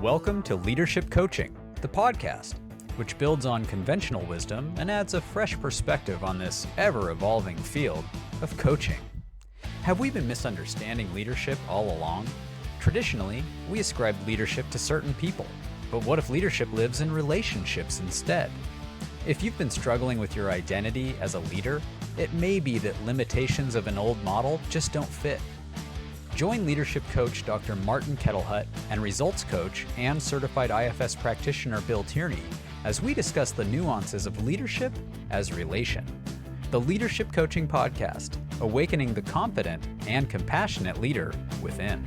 Welcome to Leadership Coaching, the podcast, which builds on conventional wisdom and adds a fresh perspective on this ever-evolving field of coaching. Have we been misunderstanding leadership all along? Traditionally, we ascribe leadership to certain people, but what if leadership lives in relationships instead? If you've been struggling with your identity as a leader, it may be that limitations of an old model just don't fit. Join leadership coach Dr. Martin Kettelhut and results coach and certified IFS practitioner Bill Tierney as we discuss the nuances of leadership as relation. The Leadership Coaching Podcast, awakening the confident and compassionate leader within.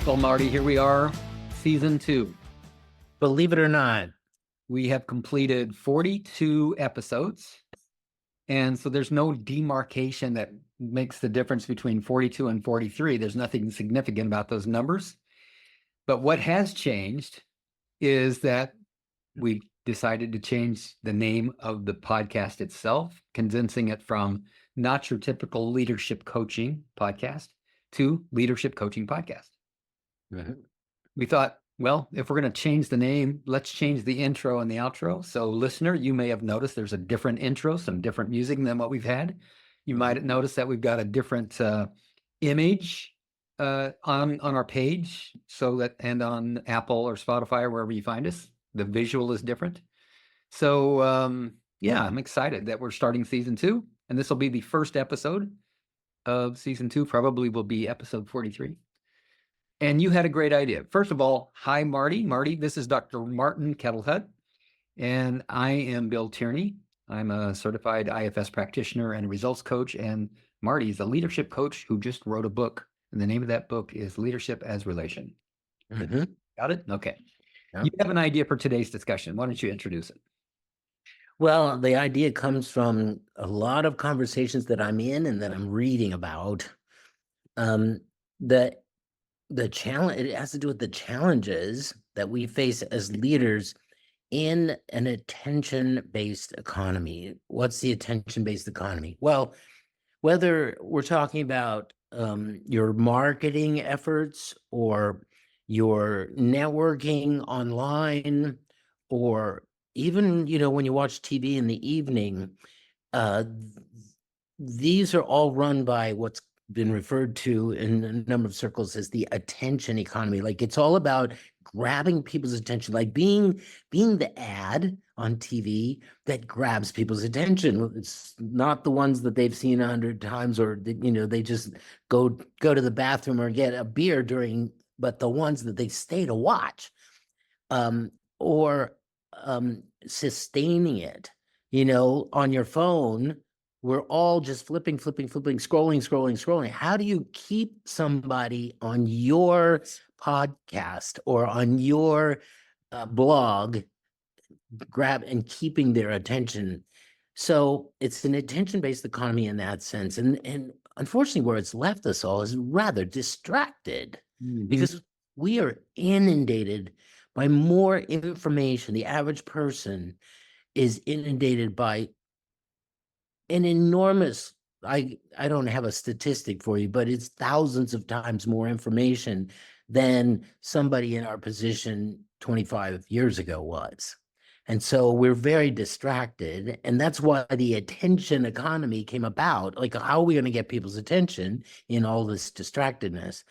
Well, Marty, here we are, season 2. Believe it or not. We have completed 42 episodes. And so there's no demarcation that makes the difference between 42 and 43. There's nothing significant about those numbers. But what has changed is that we decided to change the name of the podcast itself, condensing it from not your typical leadership coaching podcast to Leadership Coaching Podcast. Mm-hmm. We thought, well, if we're going to change the name, let's change the intro and the outro. So listener, you may have noticed there's a different intro, some different music than what we've had. You might have noticed that we've got a different image on our page, so that, and on Apple or Spotify or wherever you find us, the visual is different. So yeah, I'm excited that we're starting season 2, and this will be the first episode of season 2, probably will be episode 43. And you had a great idea. First of all, hi, Marty. Marty, this is Dr. Martin Kettelhut, and I am Bill Tierney. I'm a certified IFS practitioner and results coach, and Marty is a leadership coach who just wrote a book, and the name of that book is Leadership as Relation. Mm-hmm. Got it? Okay. Yeah. You have an idea for today's discussion. Why don't you introduce it? Well, the idea comes from a lot of conversations that I'm in and that I'm reading about. The challenge, it has to do with the challenges that we face as leaders in an attention-based economy. What's the attention-based economy? Well, whether we're talking about your marketing efforts or your networking online, or even, when you watch TV in the evening, these are all run by what's been referred to in a number of circles as the attention economy. Like, it's all about grabbing people's attention, like being the ad on TV that grabs people's attention. It's not the ones that they've seen 100 times, or they just go to the bathroom or get a beer but the ones that they stay to watch, or sustaining it, on your phone. We're all just flipping, scrolling. How do you keep somebody on your podcast or on your blog grab and keeping their attention? So it's an attention-based economy in that sense. And unfortunately, where it's left us all is rather distracted, because we are inundated by more information. The average person is inundated by an enormous, I don't have a statistic for you, but it's thousands of times more information than somebody in our position 25 years ago was. And so we're very distracted. And that's why the attention economy came about. Like, how are we going to get people's attention in all this distractedness?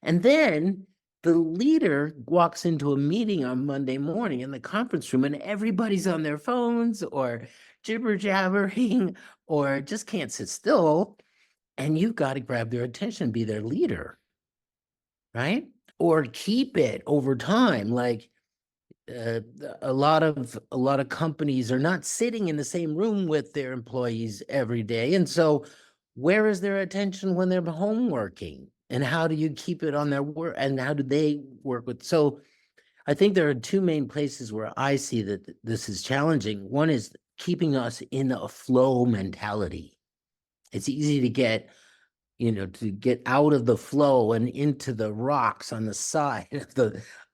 And then the leader walks into a meeting on Monday morning in the conference room, and everybody's on their phones or jibber-jabbering or just can't sit still. And you've got to grab their attention, be their leader, right? Or keep it over time. Like, a lot of companies are not sitting in the same room with their employees every day. And so where is their attention when they're home working? And how do you keep it on their work? And how do they work with? So I think there are two main places where I see that this is challenging. One is keeping us in a flow mentality. It's easy to get out of the flow and into the rocks on the side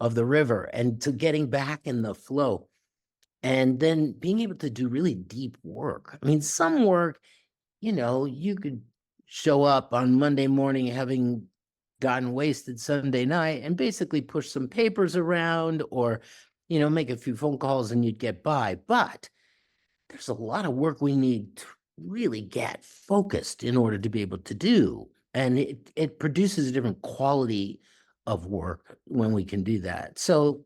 of the river, and to getting back in the flow, and then being able to do really deep work. I mean, some work you could show up on Monday morning having gotten wasted Sunday night and basically push some papers around or, make a few phone calls and you'd get by. But there's a lot of work we need to really get focused in order to be able to do. And it produces a different quality of work when we can do that. So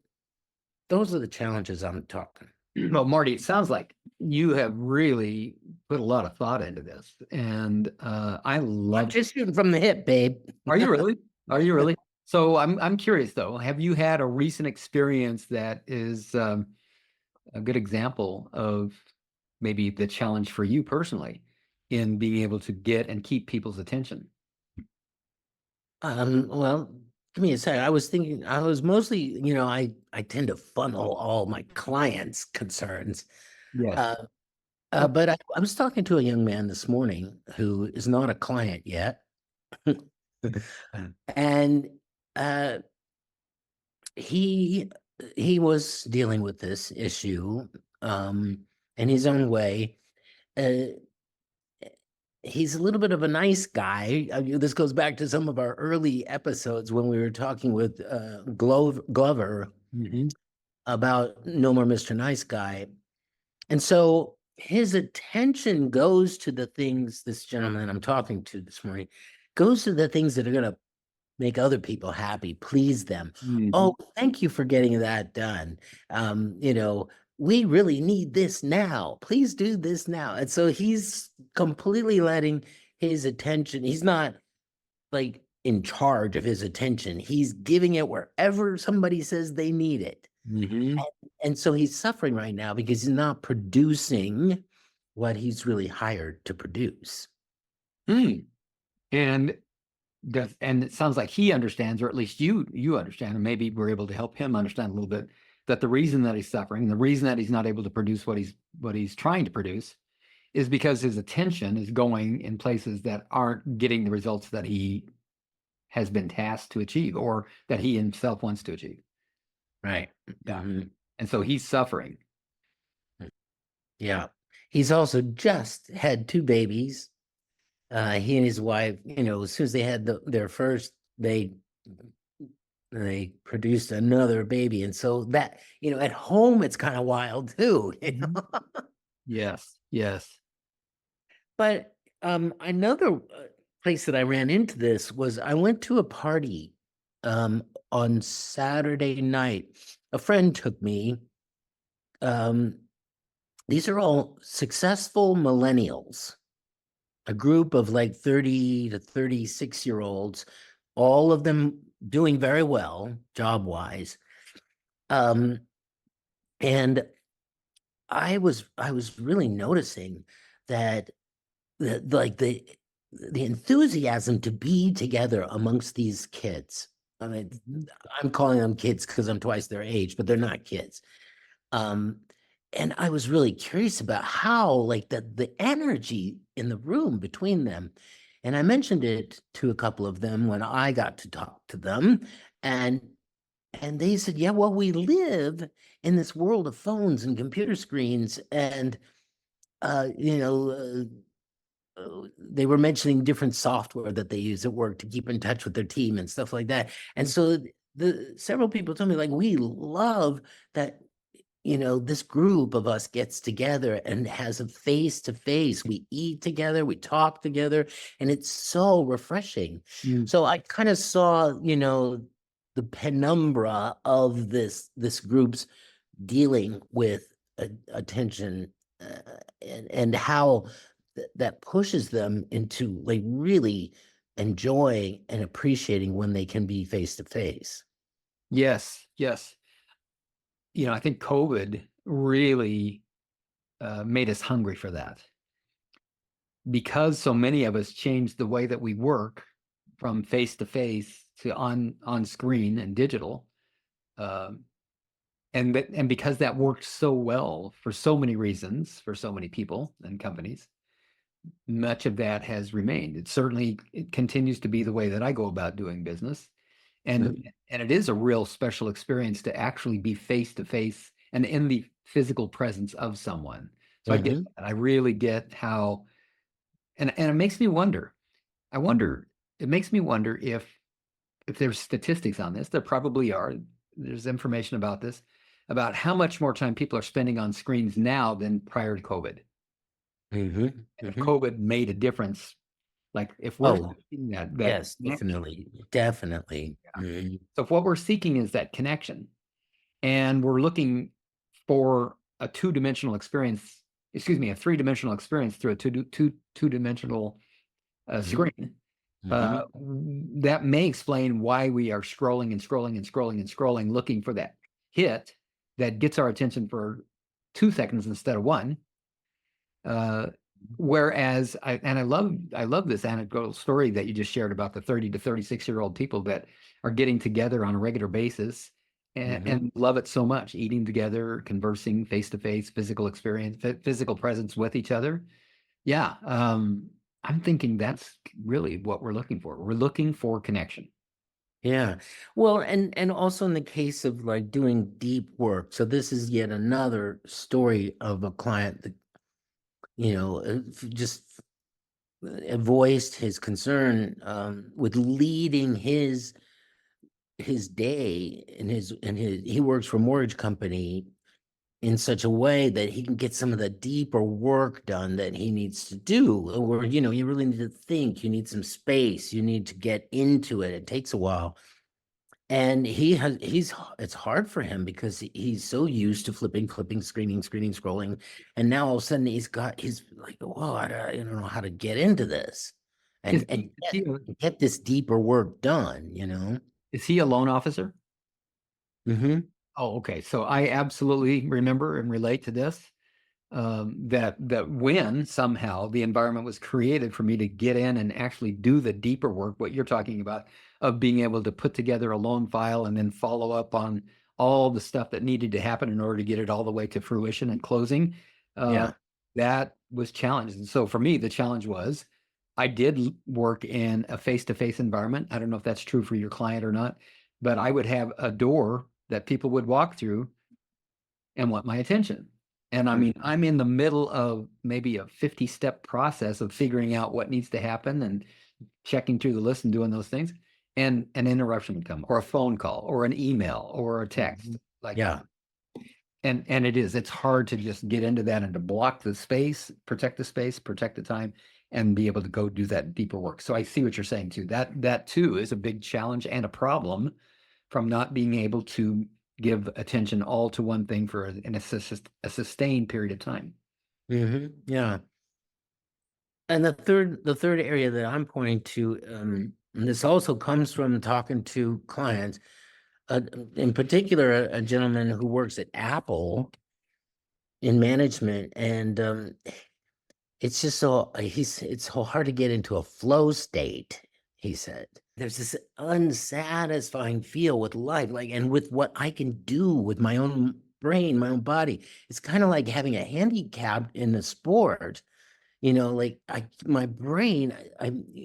those are the challenges I'm talking. Well, Marty, it sounds like you have really put a lot of thought into this, and I love. Just shooting from the hip, babe. Are you really? Are you really? So I'm curious though. Have you had a recent experience that is a good example of maybe the challenge for you personally in being able to get and keep people's attention? Well, give me a second. I was thinking, I was mostly, I tend to funnel all my clients' concerns. Yes. But I was talking to a young man this morning who is not a client yet. And he was dealing with this issue in his own way. He's a little bit of a nice guy. This goes back to some of our early episodes when we were talking with Glover about No More Mr. Nice Guy. And so his attention goes to the things, this gentleman I'm talking to this morning, goes to the things that are going to make other people happy, please them. Oh, thank you for getting that done. We really need this now. Please do this now. And so he's completely letting his attention, he's not like in charge of his attention. He's giving it wherever somebody says they need it. And so he's suffering right now because he's not producing what he's really hired to produce. And it sounds like he understands, or at least you understand, and maybe we're able to help him understand a little bit, that the reason that he's suffering, the reason that he's not able to produce what he's trying to produce, is because his attention is going in places that aren't getting the results that he has been tasked to achieve, or that he himself wants to achieve. Right. And so he's suffering. Yeah. He's also just had 2 babies. He and his wife, as soon as they had their first, they produced another baby. And so that, at home, it's kind of wild too. Yes. But another place that I ran into this was I went to a party on Saturday night. A friend took me. These are all successful millennials, a group of like 30 to 36-year-olds, all of them doing very well job-wise. And I was really noticing that the enthusiasm to be together amongst these kids. I mean, I'm calling them kids because I'm twice their age, but they're not kids. And I was really curious about how, like, the energy in the room between them. And I mentioned it to a couple of them when I got to talk to them. And they said, yeah, well, we live in this world of phones and computer screens. And, they were mentioning different software that they use at work to keep in touch with their team and stuff like that. And so several people told me, like, we love that, this group of us gets together and has a face-to-face. We eat together, we talk together, and it's so refreshing. So I kind of saw, the penumbra of this group's dealing with attention and how that pushes them into like really enjoying and appreciating when they can be face-to-face. Yes. I think COVID really made us hungry for that, because so many of us changed the way that we work from face-to-face to on screen and digital. And because that worked so well for so many reasons, for so many people and companies, much of that has remained. It continues to be the way that I go about doing business. And it is a real special experience to actually be face-to-face and in the physical presence of someone. So I really get how And it makes me wonder. It makes me wonder if there's statistics on this. There probably are. There's information about this, about how much more time people are spending on screens now than prior to COVID. Mm-hmm. If COVID made a difference, like if we're seeing that Yes, connection. definitely. Yeah. Mhm. So if what we're seeking is that connection, and we're looking for a two-dimensional experience, a three-dimensional experience through a two-dimensional screen, that may explain why we are scrolling and scrolling and scrolling and scrolling, looking for that hit that gets our attention for 2 seconds instead of 1. Whereas I love this anecdotal story that you just shared about the 30 to 36-year-old people that are getting together on a regular basis and love it so much, eating together, conversing face to face, physical experience, physical presence with each other. Yeah. I'm thinking that's really what we're looking for. We're looking for connection. Yeah. Well, and also in the case of like doing deep work. So this is yet another story of a client that, just voiced his concern with leading his day and he works for a mortgage company in such a way that he can get some of the deeper work done that he needs to do, or you really need to think, you need some space, you need to get into it. It takes a while. And it's hard for him because he's so used to flipping, screening, scrolling. And now all of a sudden he's like, whoa, I don't know how to get into this Is, and is he, get this deeper work done, is he a loan officer? Mm-hmm. Oh, okay. So I absolutely remember and relate to this. That when somehow the environment was created for me to get in and actually do the deeper work, what you're talking about, of being able to put together a loan file and then follow up on all the stuff that needed to happen in order to get it all the way to fruition and closing. Yeah. That was challenged. And so for me, the challenge was I did work in a face-to-face environment. I don't know if that's true for your client or not, but I would have a door that people would walk through and want my attention. And I mean, I'm in the middle of maybe a 50-step process of figuring out what needs to happen and checking through the list and doing those things. And an interruption would come, or a phone call, or an email, or a text. Yeah. And it's hard to just get into that and to block the space, protect the time, and be able to go do that deeper work. So I see what you're saying too. That too is a big challenge and a problem from not being able to give attention all to one thing for a sustained period of time. Yeah. And the third area that I'm pointing to, and this also comes from talking to clients, in particular, a gentleman who works at Apple in management, and it's just it's so hard to get into a flow state. He said there's this unsatisfying feel with life, like, and with what I can do with my own brain, my own body. It's kind of like having a handicap in a sport. Like my brain,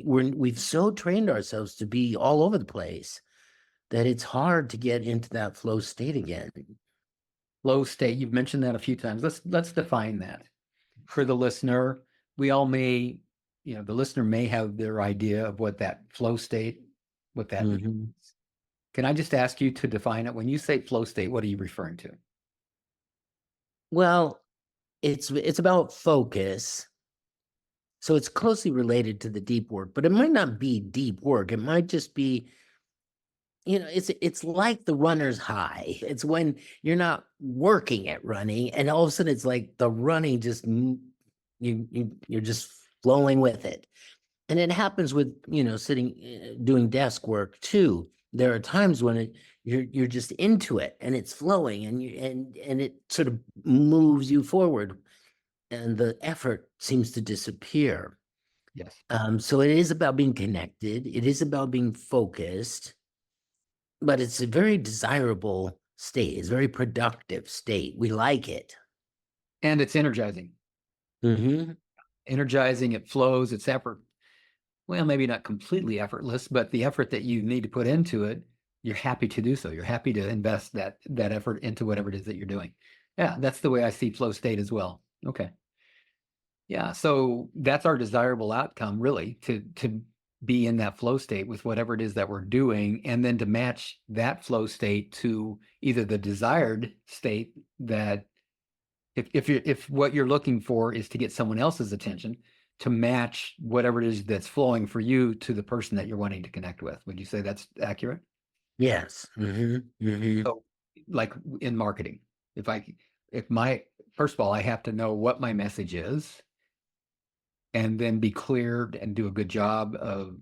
we've so trained ourselves to be all over the place that it's hard to get into that flow state again. Flow state, you've mentioned that a few times. Let's define that for the listener. We all may, the listener may have their idea of what that flow state, what that means. Can I just ask you to define it? When you say flow state, what are you referring to? Well, it's about focus. So it's closely related to the deep work, but it might not be deep work. It might just be, it's like the runner's high. It's when you're not working at running, and all of a sudden it's like the running just you're just flowing with it. And it happens with sitting doing desk work too. There are times when you're just into it and it's flowing, and it sort of moves you forward, and the effort seems to disappear. Yes. So it is about being connected. It is about being focused, but it's a very desirable state. It's a very productive state. We like it. And it's energizing. Energizing, it flows, it's effort. Well, maybe not completely effortless, but the effort that you need to put into it, you're happy to do so. You're happy to invest that effort into whatever it is that you're doing. Yeah, that's the way I see flow state as well. Okay. Yeah, so that's our desirable outcome, really, to be in that flow state with whatever it is that we're doing, and then to match that flow state to either the desired state that if what you're looking for is to get someone else's attention, to match whatever it is that's flowing for you to the person that you're wanting to connect with. Would you say that's accurate? Yes. So, like in marketing, if my first of all, I have to know what my message is, and then be clear and do a good job of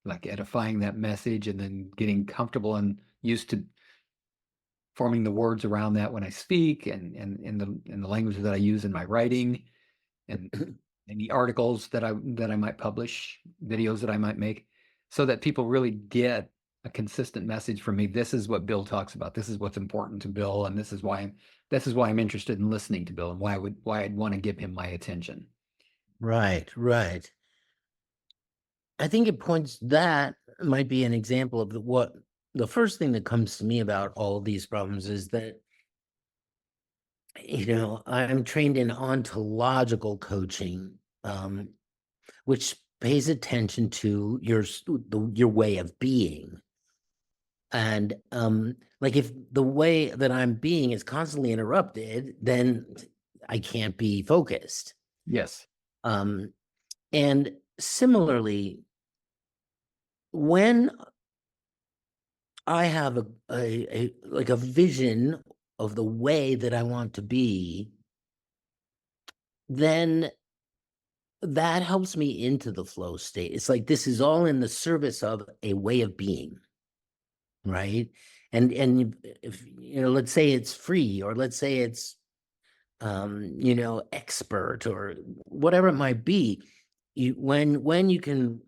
like edifying that message, and then getting comfortable and used to forming the words around that when I speak, and in the language that I use in my writing, and any articles that I might publish, videos that I might make, so that people really get a consistent message from me. This is what Bill talks about. This is what's important to Bill, and this is why I'm interested in listening to Bill, and why I'd want to give him my attention. Right, right. I think that might be an example of what the first thing that comes to me about all of these problems is that, I'm trained in ontological coaching, which pays attention to your way of being. And like if the way that I'm being is constantly interrupted, then I can't be focused. Yes. And similarly, when I have a vision of the way that I want to be, then that helps me into the flow state. It's like this is all in the service of a way of being, right? And if let's say it's free, or let's say it's expert, or whatever it might be, when you can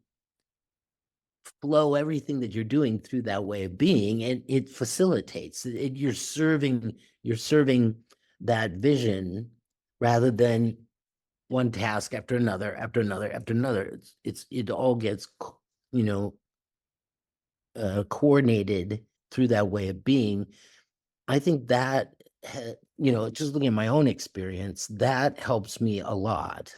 flow everything that you're doing through that way of being, and it facilitates it, you're serving that vision rather than one task after another after another after another. It all gets coordinated through that way of being. I think that just looking at my own experience, that helps me a lot.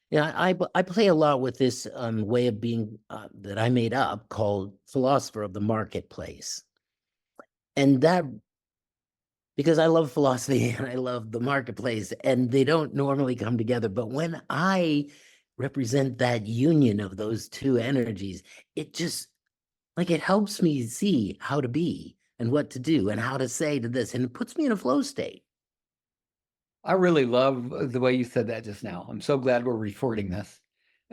Yeah, I play a lot with this way of being that I made up called philosopher of the marketplace. And that, because I love philosophy and I love the marketplace, and they don't normally come together. But when I represent that union of those two energies, it just it helps me see how to be and what to do and how to say to this, and it puts me in a flow state. I really love the way you said that just now. I'm so glad we're recording this,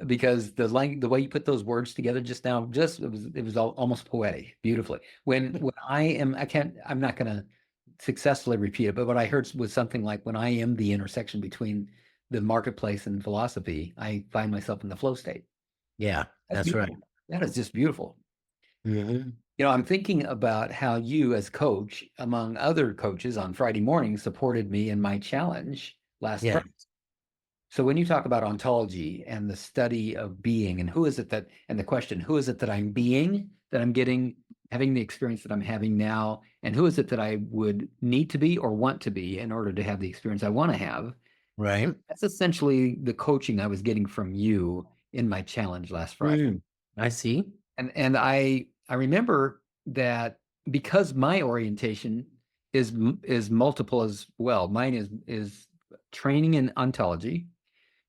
because the way you put those words together just now, it was almost poetic, beautifully. When I'm not going to successfully repeat it, but what I heard was something like, when I am the intersection between the marketplace and philosophy, I find myself in the flow state. Yeah, that's right. That is just beautiful. Mm-hmm. I'm thinking about how you, as coach, among other coaches on Friday morning, supported me in my challenge last Friday. So when you talk about ontology and the study of being, and the question, who is it that I'm being, that I'm having the experience that I'm having now, and who is it that I would need to be or want to be in order to have the experience I want to have? Right. That's essentially the coaching I was getting from you in my challenge last Friday. I see. And I remember that, because my orientation is multiple as well. Mine is training in ontology,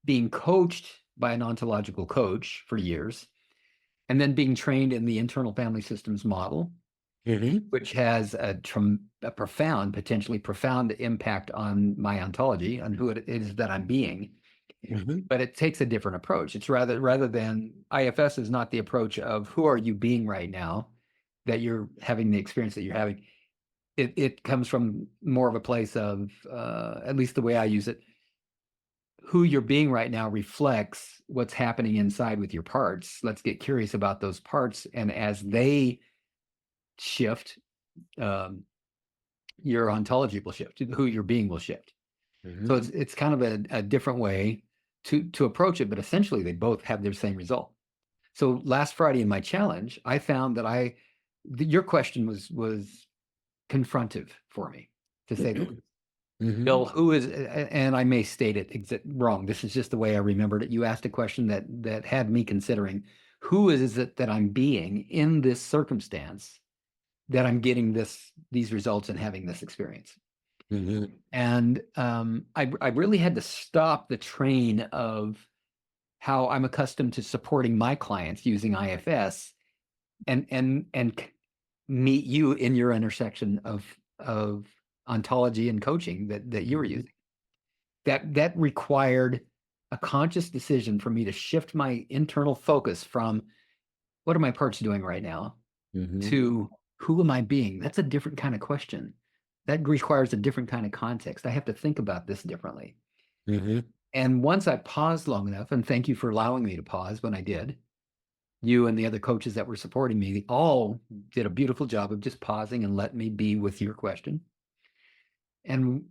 being coached by an ontological coach for years, and then being trained in the internal family systems model, which has a profound, potentially profound impact on my ontology, on who it is that I'm being. But it takes a different approach. It's rather than IFS is not the approach of who are you being right now, that you're having the experience that you're having. It comes from more of a place of, at least the way I use it, who you're being right now reflects what's happening inside with your parts. Let's get curious about those parts, and as they shift, your ontology will shift, who you're being will shift. So it's kind of a different way to approach it, but essentially they both have their same result. So last Friday in my challenge, I found that your question was confrontive for me, to say the least. Mhm. Bill, who is, and I may state it wrong. This is just the way I remembered it. You asked a question that had me considering, who is it that I'm being in this circumstance that I'm getting these results and having this experience? Mhm. And I really had to stop the train of how I'm accustomed to supporting my clients using IFS and meet you in your intersection of ontology and coaching that you were using. That required a conscious decision for me to shift my internal focus from what are my parts doing right now Mhm. to who am I being? That's a different kind of question. That requires a different kind of context. I have to think about this differently. Mhm. And once I paused long enough, and thank you for allowing me to pause when I did, you and the other coaches that were supporting me all did a beautiful job of just pausing and letting me be with your question. And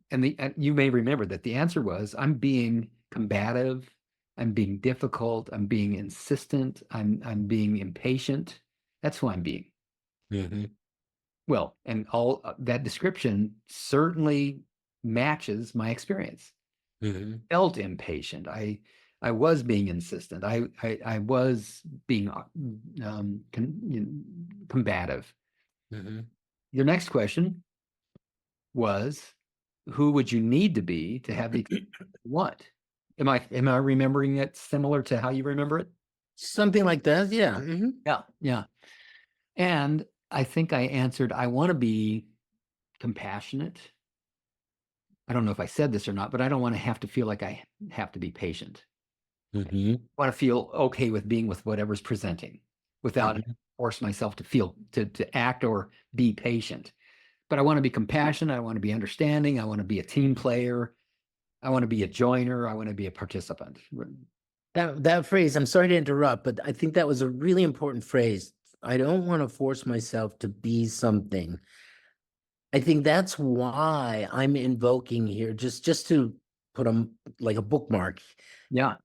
you may remember that the answer was, I'm being combative, I'm being difficult, I'm being insistent, I'm being impatient. That's who I'm being. Mhm. Well, and all that description certainly matches my experience. Mhm. Felt impatient. I was being insistent. I was being combative. Mhm. Your next question was, who would you need to be to have the what? Am I remembering it similar to how you remember it? Something like that. Yeah. Mhm. Yeah, yeah. And I think I answered, I want to be compassionate. I don't know if I said this or not, but I don't want to have to feel like I have to be patient. Mhm. I want to feel okay with being with whatever's presenting without Mhm. force myself to feel to act or be patient. But I want to be compassionate. I want to be understanding. I want to be a team player. I want to be a joiner. I want to be a participant. That phrase, I'm sorry to interrupt, but I think that was a really important phrase. I don't want to force myself to be something. I think that's why I'm invoking here, just to put like a bookmark. Yeah.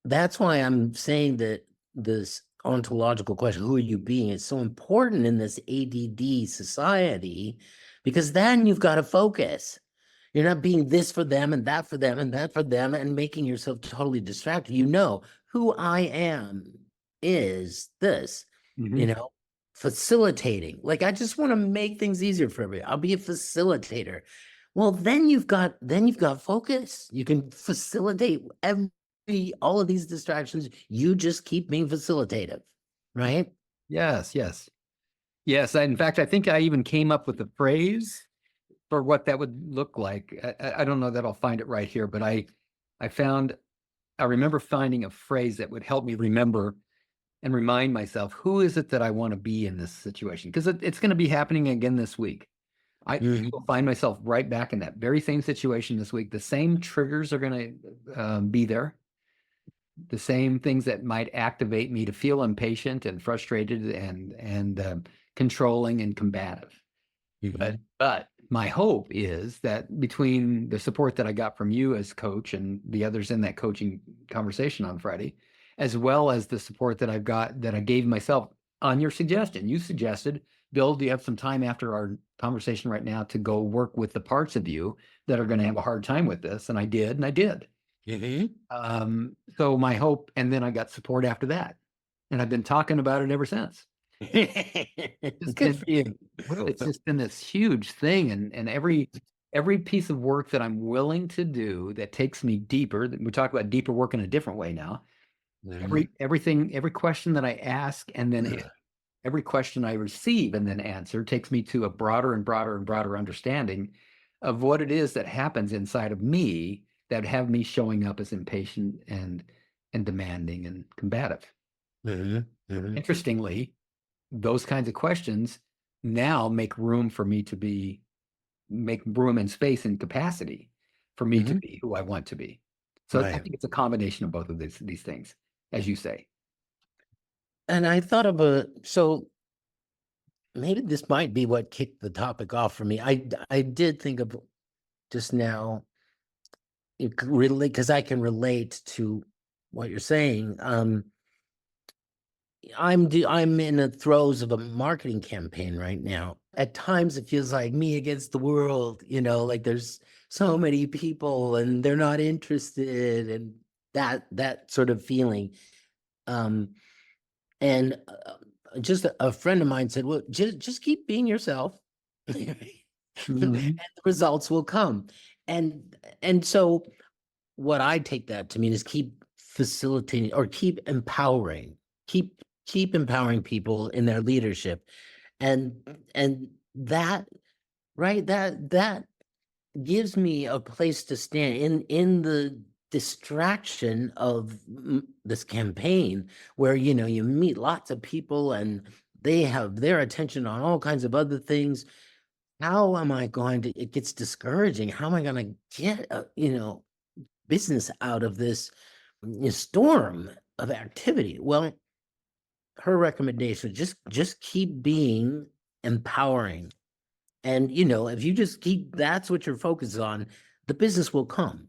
That's why I'm saying that this ontological question, who are you being, is so important in this ADD society, because then you've got to focus. You're not being this for them and that for them and that for them and making yourself totally distracted. You know, who I am is this, Mhm. facilitating. Like, I just want to make things easier for everybody. I'll be a facilitator. Well, then you've got focus. You can facilitate all of these distractions. You just keep being facilitative, right? Yes, yes. Yes. In fact, I think I even came up with a phrase for what that would look like. I don't know that I'll find it right here, but I remember finding a phrase that would help me remember and remind myself, who is it that I want to be in this situation? Because it's going to be happening again this week. I Mhm. will find myself right back in that very same situation this week. The same triggers are going to be there. The same things that might activate me to feel impatient and frustrated and controlling and combative. Mhm. But my hope is that between the support that I got from you as coach and the others in that coaching conversation on Friday, as well as the support that I've got that I gave myself on your suggestion, you suggested, Bill, do you have some time after our conversation right now to go work with the parts of you that are going to have a hard time with this? And I did, and I did. Mhm. So my hope, and then I got support after that, and I've been talking about it ever since. It's Good been, for you. well, it's just been this huge thing, and every piece of work that I'm willing to do that takes me deeper. We talk about deeper work in a different way now. Mhm. Every question that I ask, and then every question I receive and then answer takes me to a broader and broader and broader understanding of what it is that happens inside of me that have me showing up as impatient and demanding and combative. Mhm. Mhm. Interestingly, those kinds of questions now make room and space and capacity for me to Mhm. be who I want to be. So I Right. think it's a combination of both of these things, as you say. And I thought so maybe this might be what kicked the topic off for me. I did think of just now, really, because I can relate to what you're saying. I'm in the throes of a marketing campaign right now, at times it feels like me against the world, like there's so many people and they're not interested, and that sort of feeling. And just a friend of mine said, well, just keep being yourself. And the results will come. And so what I take that to mean is keep facilitating or keep empowering, keep empowering people in their leadership. And that, right, that gives me a place to stand in the distraction of this campaign, where you meet lots of people and they have their attention on all kinds of other things. How am I going to, it gets discouraging. How am I going to get business out of this storm of activity? Well, her recommendation, just keep being empowering. And if you just keep, that's what you're focused on, the business will come.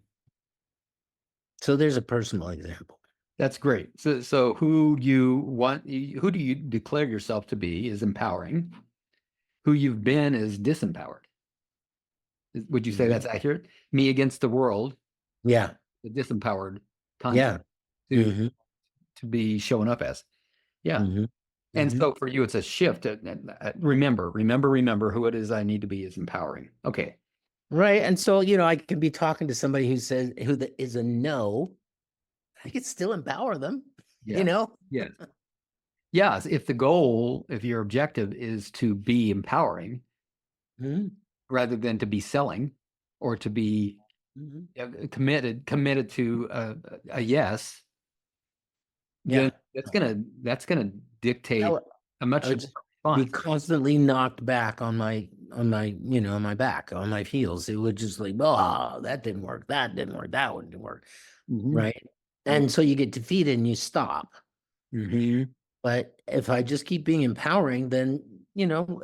So there's a personal example. That's great. So who do you declare yourself to be is empowering. Who you've been is disempowered. Would you say that's accurate? Me against the world. Yeah. The disempowered concept to be showing up as. Yeah. And so for you, it's a shift. Remember who it is I need to be is empowering. Okay. Right. And so, I can be talking to somebody who says, is a no. I could still empower them, Yes. Yes. If your objective is to be empowering rather than to be selling or to be committed to a yes, then that's gonna dictate a much be constantly knocked back on my back, on my heels. It would just like, oh, that didn't work, that one didn't work. Right. And so you get defeated and you stop. But if I just keep being empowering, then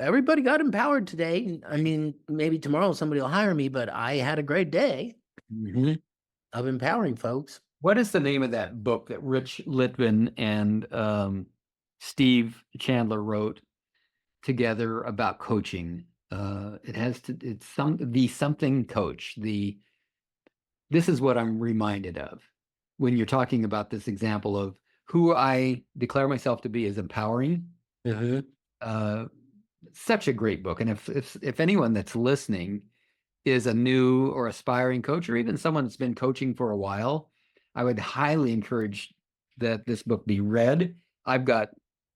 everybody got empowered today. I mean, maybe tomorrow somebody will hire me, but I had a great day of empowering folks. What is the name of that book that Rich Litvin and Steve Chandler wrote together about coaching? It's the something coach. This is what I'm reminded of when you're talking about this example of who I declare myself to be as empowering. Such a great book. And if anyone that's listening is a new or aspiring coach, or even someone that's been coaching for a while, I would highly encourage that this book be read. I've got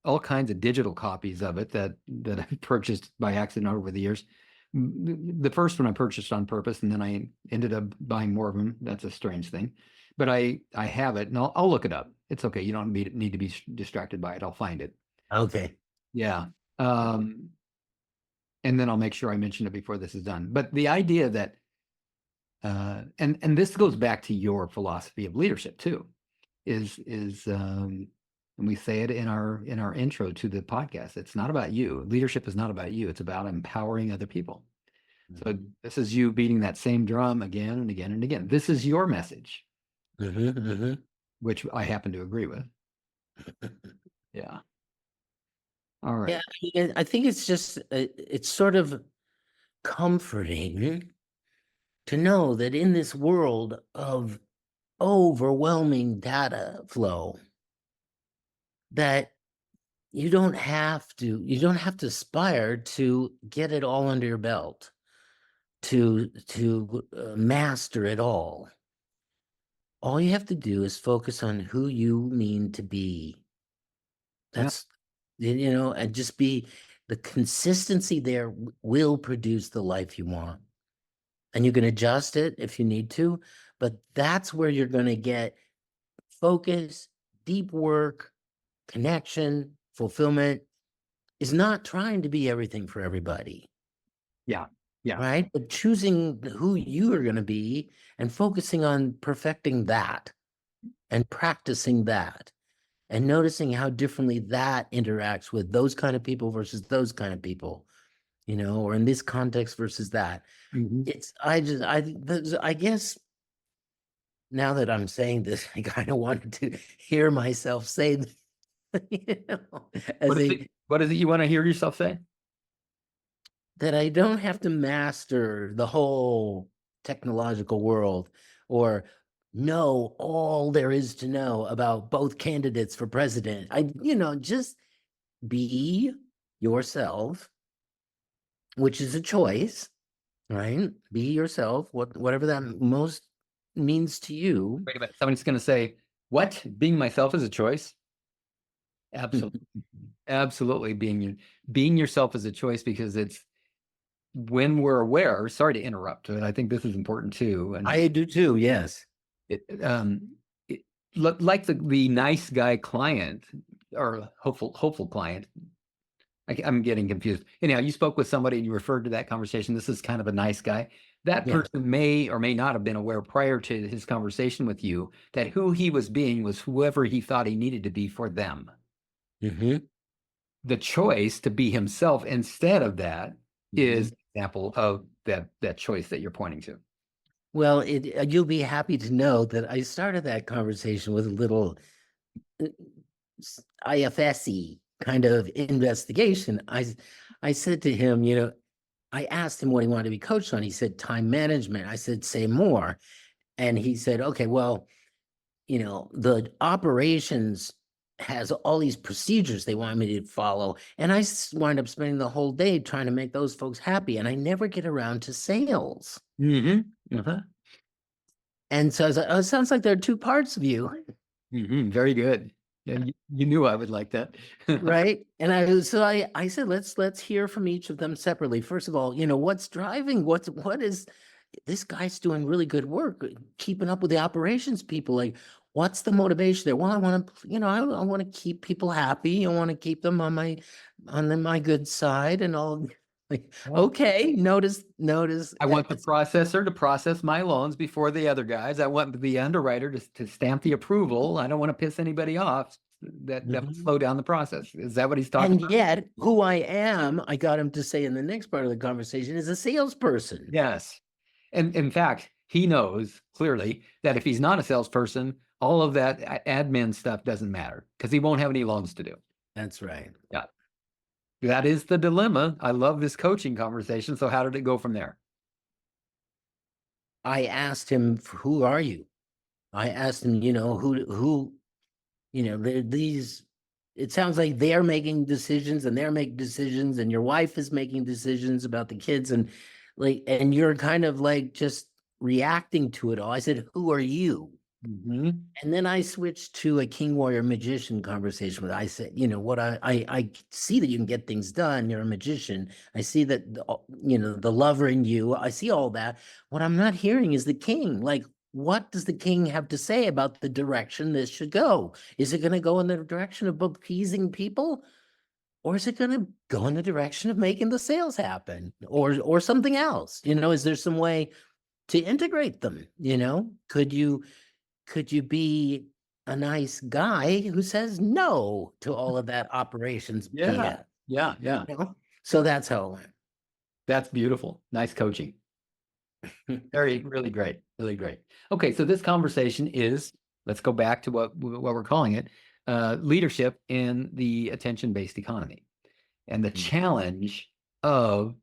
all kinds of digital copies of it that I've purchased by accident over the years. The first one I purchased on purpose, and then I ended up buying more of them. That's a strange thing. But I have it, and I'll look it up. It's okay. You don't need to be distracted by it. I'll find it. Okay. Yeah. And then I'll make sure I mention it before this is done. But the idea that, and this goes back to your philosophy of leadership too, is and we say it in our intro to the podcast. It's not about you. Leadership is not about you. It's about empowering other people. So this is you beating that same drum again and again and again. This is your message, which I happen to agree with. Yeah. All right. Yeah, I think it's just, it's sort of comforting to know that in this world of overwhelming data flow, that you don't have to aspire to get it all under your belt, to master it all. All you have to do is focus on who you mean to be. That's, and just be, the consistency there will produce the life you want. And you can adjust it if you need to, but that's where you're going to get focus, deep work, connection, fulfillment. Is not trying to be everything for everybody. Yeah. Right. But choosing who you are going to be and focusing on perfecting that and practicing that and noticing how differently that interacts with those kind of people versus those kind of people, or in this context versus that. It's, I guess now that I'm saying this, I kind of wanted to hear myself say, what is it you want to hear yourself say? that I don't have to master the whole technological world or know all there is to know about both candidates for president. Just be yourself, which is a choice, right? Be yourself, whatever that most means to you. Wait a minute. Somebody's going to say, what? Being myself is a choice? Absolutely. Absolutely. Being yourself is a choice, because it's when we're aware. Sorry to interrupt, but I think this is important too. And I do too. Yes. it, like the nice guy client or hopeful client. I'm getting confused. Anyhow, you spoke with somebody and you referred to that conversation. This is kind of a nice guy. That Yeah. person may or may not have been aware prior to his conversation with you that who he was being was whoever he thought he needed to be for them. Mm-hmm. The choice to be himself instead of that is an example of that choice that you're pointing to. Well, you'll be happy to know that I started that conversation with a little IFS-y kind of investigation. I said to him, I asked him what he wanted to be coached on. He said time management. I said, say more. And he said, okay, well, the operations has all these procedures they want me to follow. And I wind up spending the whole day trying to make those folks happy. And I never get around to sales. Mm-hmm. Uh-huh. And so I was like, oh, it sounds like there are two parts of you. Mm-hmm. Very good. Yeah, you knew I would like that. Right. And I said, let's hear from each of them separately. First of all, what's driving, what is this guy's doing really good work, keeping up with the operations people. Like, what's the motivation there? Well, I want to, I want to keep people happy. I want to keep them on my good side and all. Like, okay, notice. I want the processor to process my loans before the other guys. I want the underwriter to stamp the approval. I don't want to piss anybody off. That will slow down the process. Is that what he's talking about? And yet, who I am, I got him to say in the next part of the conversation, is a salesperson. Yes. And in fact, he knows clearly that if he's not a salesperson, all of that admin stuff doesn't matter because he won't have any loans to do. That's right. Yeah. That is the dilemma. I love this coaching conversation. So how did it go from there? I asked him, who are you? I asked him, who, these, it sounds like they're making decisions and your wife is making decisions about the kids and you're kind of like just reacting to it all. I said, who are you? Mm-hmm. And then I switched to a king, warrior, magician conversation with, I said, what I see that you can get things done. You're a magician. I see that, the lover in you. I see all that. What I'm not hearing is the king. Like, what does the king have to say about the direction this should go? Is it going to go in the direction of appeasing people? Or is it going to go in the direction of making the sales happen or something else? Is there some way to integrate them? Could you be a nice guy who says no to all of that operations? Yeah. So that's how it went. That's beautiful. Nice coaching. Really great. Really great. Okay. So this conversation is, let's go back to what we're calling it, leadership in the attention-based economy and the challenge of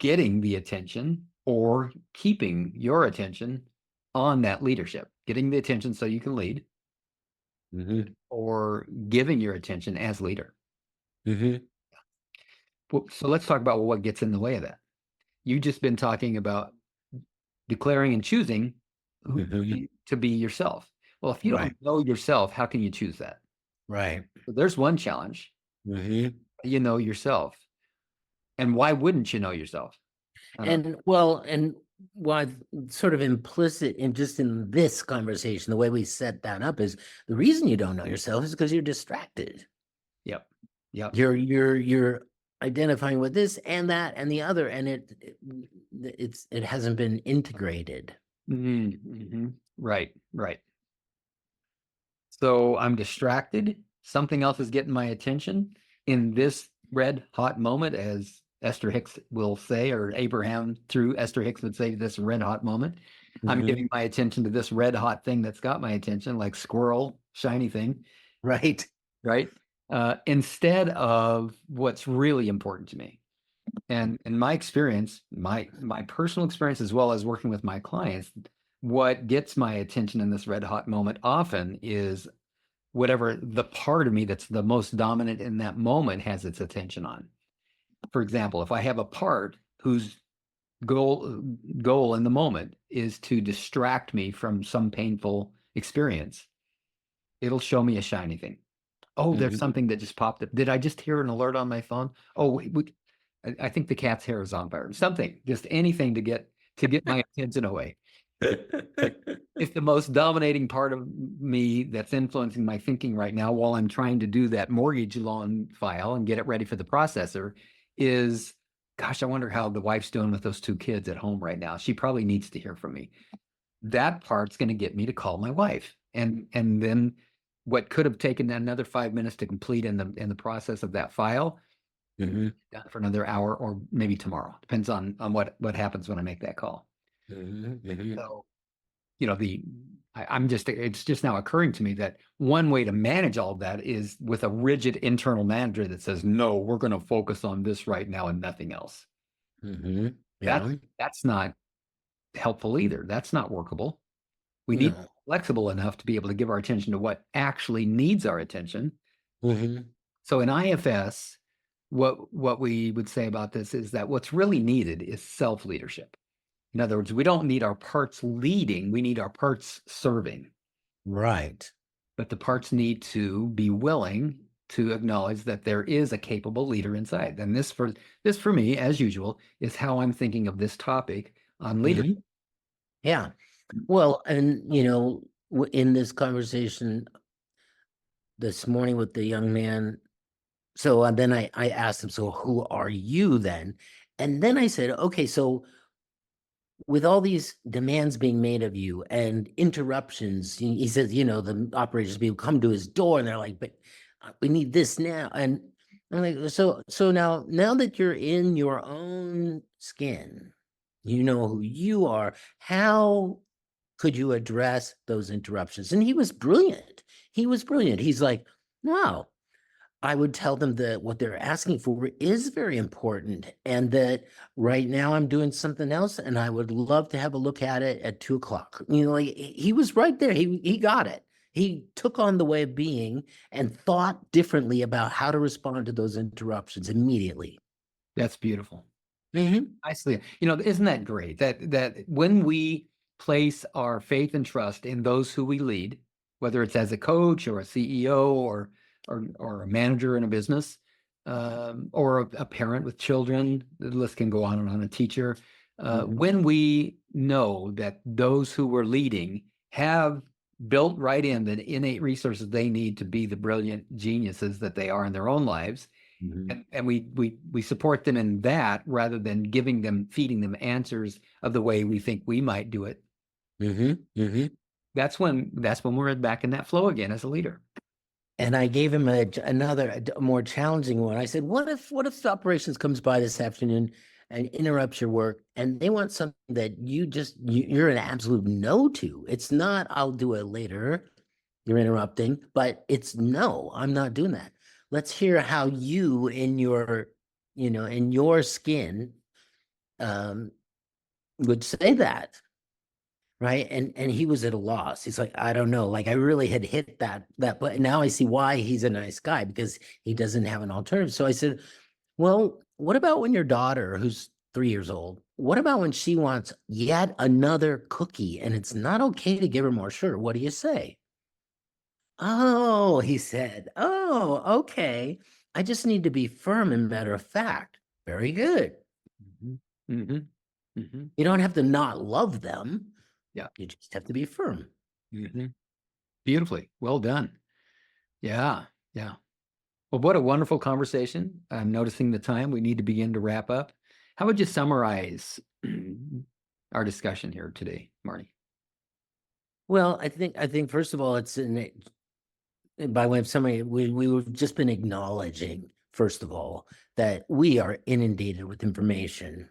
getting the attention or keeping your attention on that leadership, getting the attention so you can lead, or giving your attention as leader. So let's talk about what gets in the way of that. You've just been talking about declaring and choosing to be yourself. Well, if you don't know yourself, how can you choose that? Right. So there's one challenge. You know yourself. And why wouldn't you know yourself? And why sort of implicit in just in this conversation, the way we set that up is the reason you don't know yourself is because you're distracted. Yep. You're identifying with this and that and the other, and it hasn't been integrated. Right. So I'm distracted. Something else is getting my attention in this red hot moment, as Esther Hicks will say, or Abraham through Esther Hicks would say, this red hot moment. I'm giving my attention to this red hot thing that's got my attention, like squirrel, shiny thing. Right. Instead of what's really important to me. And in my experience, my personal experience, as well as working with my clients, what gets my attention in this red hot moment often is whatever the part of me that's the most dominant in that moment has its attention on. For example, if I have a part whose goal in the moment is to distract me from some painful experience, it'll show me a shiny thing. Oh, there's Mhm. something that just popped up. Did I just hear an alert on my phone? Oh, I think the cat's hair is on fire. Something, just anything to get my attention away. It's the most dominating part of me that's influencing my thinking right now while I'm trying to do that mortgage loan file and get it ready for the processor is, gosh, I wonder how the wife's doing with those two kids at home right now. She probably needs to hear from me. That part's going to get me to call my wife. And then what could have taken another 5 minutes to complete in the process of that file, Mhm. done for another hour or maybe tomorrow. Depends on what happens when I make that call. Mhm. Mhm. So, it's just now occurring to me that one way to manage all of that is with a rigid internal manager that says, no, we're going to focus on this right now and nothing else. Mhm. That's Yeah. that's not helpful either. That's not workable. We need No. flexible enough to be able to give our attention to what actually needs our attention. Mhm. So in IFS, what we would say about this is that what's really needed is self-leadership. In other words, we don't need our parts leading, we need our parts serving. Right. But the parts need to be willing to acknowledge that there is a capable leader inside. And this for me, as usual, is how I'm thinking of this topic on leadership. Mhm. Yeah. Well, and in this conversation this morning with the young man, so then I asked him, so who are you then? And then I said, okay, so with all these demands being made of you and interruptions, he says, the operators people come to his door and they're like, but we need this now. And I'm like, so now that you're in your own skin, you know who you are, how could you address those interruptions? And he was brilliant. He was brilliant. He's like, no, I would tell them that what they're asking for is very important and that right now I'm doing something else and I would love to have a look at it at 2 o'clock. Like he was right there. He got it. He took on the way of being and thought differently about how to respond to those interruptions immediately. That's beautiful. Mhm. Nicely, isn't that great that when we place our faith and trust in those who we lead, whether it's as a coach or a CEO or a manager in a business, or a parent with children, the list can go on and on, a teacher, Mhm. when we know that those who we're leading have built right in the innate resources they need to be the brilliant geniuses that they are in their own lives, Mhm. and we support them in that rather than feeding them answers of the way we think we might do it. Mhm. Mhm. That's when we're back in that flow again as a leader. And I gave him another more challenging one. I said, what if operations comes by this afternoon and interrupts your work and they want something that you're an absolute no to? It's not, I'll do it later. You're interrupting, but it's no, I'm not doing that. Let's hear how you in your skin, um, would say that. Right. And he was at a loss. He's like, I don't know. Like I really had hit but now I see why he's a nice guy because he doesn't have an alternative. So I said, well, what about when your daughter, who's 3 years old, what about when she wants yet another cookie and it's not okay to give her more sugar? What do you say? Oh, he said, oh, okay. I just need to be firm and matter of fact. Very good. Mhm. Mhm. Mhm. You don't have to not love them. Yeah. You just have to be firm. Mhm. Beautifully. Well done. Yeah. Yeah. Well, what a wonderful conversation. I'm noticing the time. We need to begin to wrap up. How would you summarize our discussion here today, Marty? Well, I think first of all, by way of summary, we've just been acknowledging, first of all, that we are inundated with information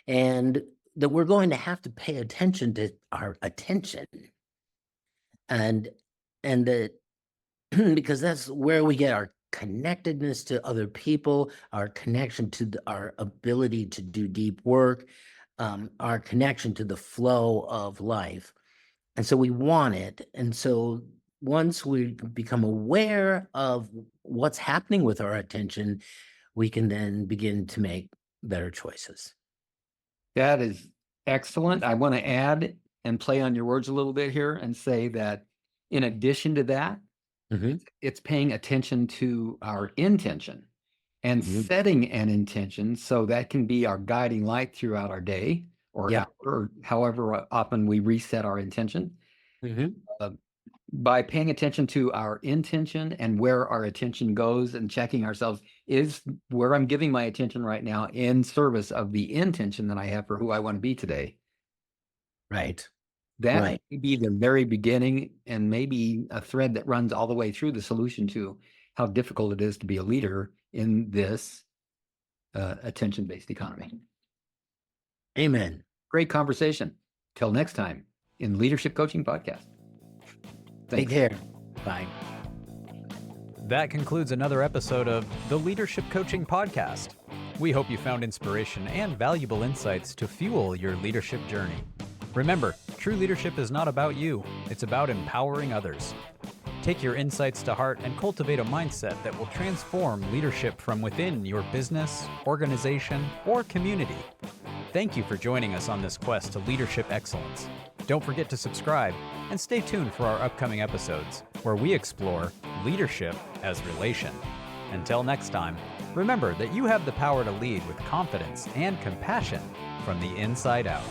and that we're going to have to pay attention to our attention and that because that's where we get our connectedness to other people, our connection to our ability to do deep work, our connection to the flow of life. And so we want it. And so once we become aware of what's happening with our attention, we can then begin to make better choices. That is excellent. I want to add and play on your words a little bit here and say that in addition to that, it's paying attention to our intention and setting an intention so that can be our guiding light throughout our day or however often we reset our intention. By paying attention to our intention and where our attention goes and checking ourselves, is where I'm giving my attention right now in service of the intention that I have for who I want to be today. Right. That may be the very beginning and maybe a thread that runs all the way through the solution to how difficult it is to be a leader in this attention-based economy. Amen. Great conversation. Till next time in Leadership Coaching Podcast. Take care. Bye. That concludes another episode of the Leadership Coaching Podcast. We hope you found inspiration and valuable insights to fuel your leadership journey. Remember, true leadership is not about you, it's about empowering others. Take your insights to heart and cultivate a mindset that will transform leadership from within your business, organization, or community. Thank you for joining us on this quest to leadership excellence. Don't forget to subscribe and stay tuned for our upcoming episodes, where we explore leadership as relation. Until next time, remember that you have the power to lead with confidence and compassion from the inside out.